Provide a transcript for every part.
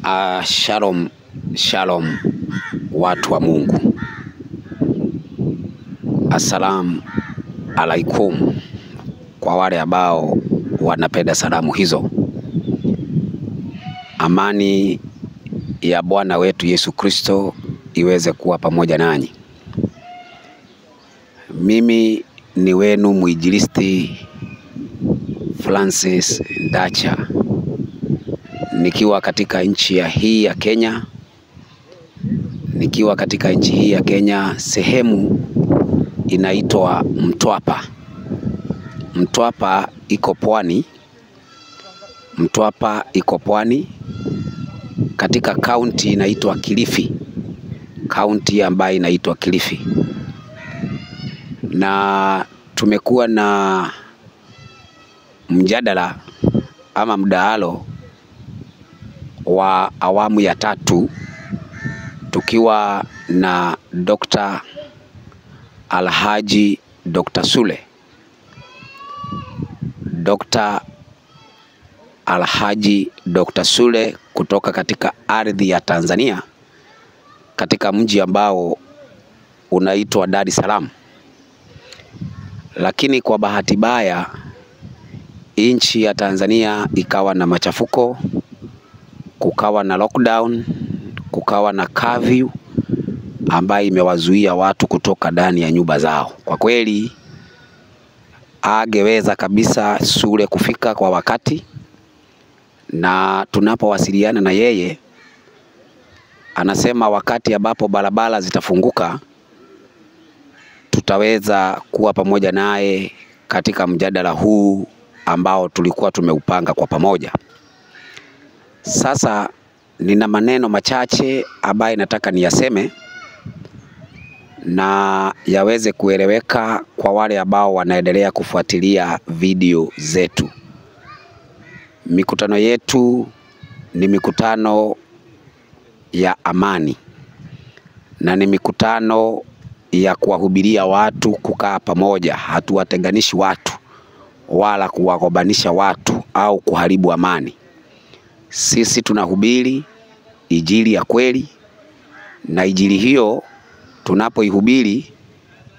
Shalom, shalom watu wa Mungu. Assalamu alaikum kwa wale ambao wanapenda salamu hizo. Amani ya Bwana wetu Yesu Kristo iweze kuwa pamoja nanyi. Mimi ni wenu mwinjilisti Francis Ndacha, nikiwa katika nchi hii ya Kenya. Sehemu inaitwa Mtwapa. Mtwapa iko pwani katika kaunti inaitwa Kilifi. Kaunti ambayo inaitwa Kilifi. Na tumekuwa na mjadala ama mdahalo wa awamu ya 3 tukiwa na Dr. Alhaji Dr. Sule. Dr. Alhaji Dr. Sule kutoka katika ardhi ya Tanzania, katika mji ambao unaitwa Dar es Salaam. Lakini kwa bahati mbaya nchi ya Tanzania ikawa na machafuko, kukawa na lockdown, kukawa na curfew ambayo imewazuia watu kutoka ndani ya nyumba zao. Kwa kweli angeweza kabisa Sule kufika kwa wakati, na tunapowasiliana na yeye anasema wakati ambapo barabara zitafunguka tutaweza kuwa pamoja naye katika mjadala huu ambao tulikuwa tumeupanga kwa pamoja. Sasa nina maneno machache ambayo nataka niyaseme na yaweze kueleweka kwa wale ambao wanaendelea kufuatilia video zetu. Mikutano yetu ni mikutano ya amani, na ni mikutano ya kuwahubiria watu kukaa pamoja. Hatuwatenganishi watu wala kuwagobanisha watu au kuharibu amani. Sisi tunahubiri injili ya kweli, na injili hiyo tunapoihubiri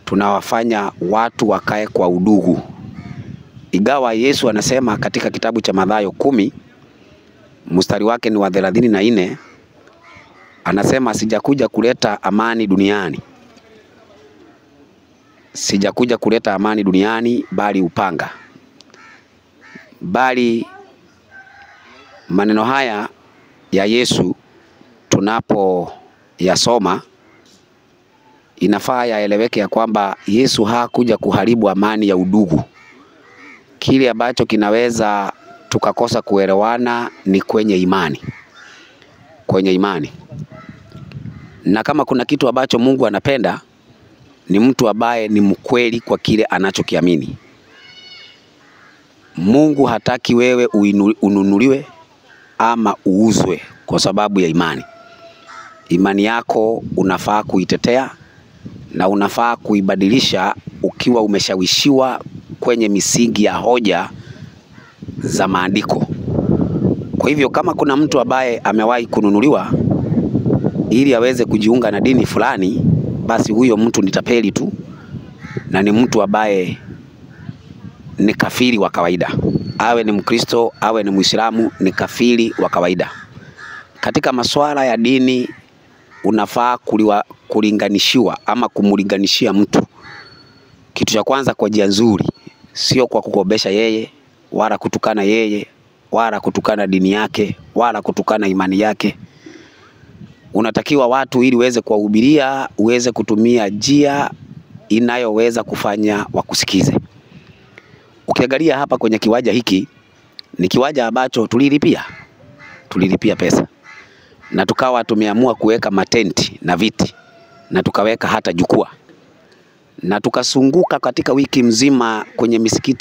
tunawafanya watu wakae kwa udugu. Ingawa Yesu anasema katika kitabu cha Mathayo 10 mstari wake ni wa 34, anasema sijakuja kuleta amani duniani. Sijakuja kuleta amani duniani bali upanga. Bali maneno haya ya Yesu tunapo yasoma inafaa yaeleweke ya kwamba Yesu hakuja kuharibu amani ya udugu. Kile ambacho kinaweza tukakosa kuelewana ni kwenye imani. Na kama kuna kitu ambacho Mungu anapenda ni mtu ambaye ni mkweli kwa kile anachokiamini. Mungu hataki wewe ununuliwe ama uuzwe kwa sababu ya imani. Imani yako unafaa kuitetea na unafaa kuibadilisha ukiwa umeshawishiwa kwenye misingi ya hoja za maandiko. Kwa hivyo kama kuna mtu ambaye amewahi kununuliwa ili aweze kujiunga na dini fulani, basi huyo mtu ni tapeli tu, na ni mtu ambaye ni kafiri wa kawaida. Awe ni Mkristo, awe ni Muislamu, ni kafiri wa kawaida. Katika masuala ya dini unafaa kulinganishiwa ama kumulinganishia mtu. Kitu cha kwanza kwa njia nzuri, sio kwa kukobesha yeye, wala kutukana yeye, wala kutukana dini yake, wala kutukana imani yake. Unatakiwa watu ili uweze kuwahubiria, uweze kutumia njia inayoweza kufanya wakusikize. Ukiangalia hapa kwenye kiwanja hiki, ni kiwanja ambacho tulilipia pesa, na tukawa tumeamua kuweka matenti na viti, na tukaweka hata jukwaa, na tukasunguka katika wiki mzima kwenye misikiti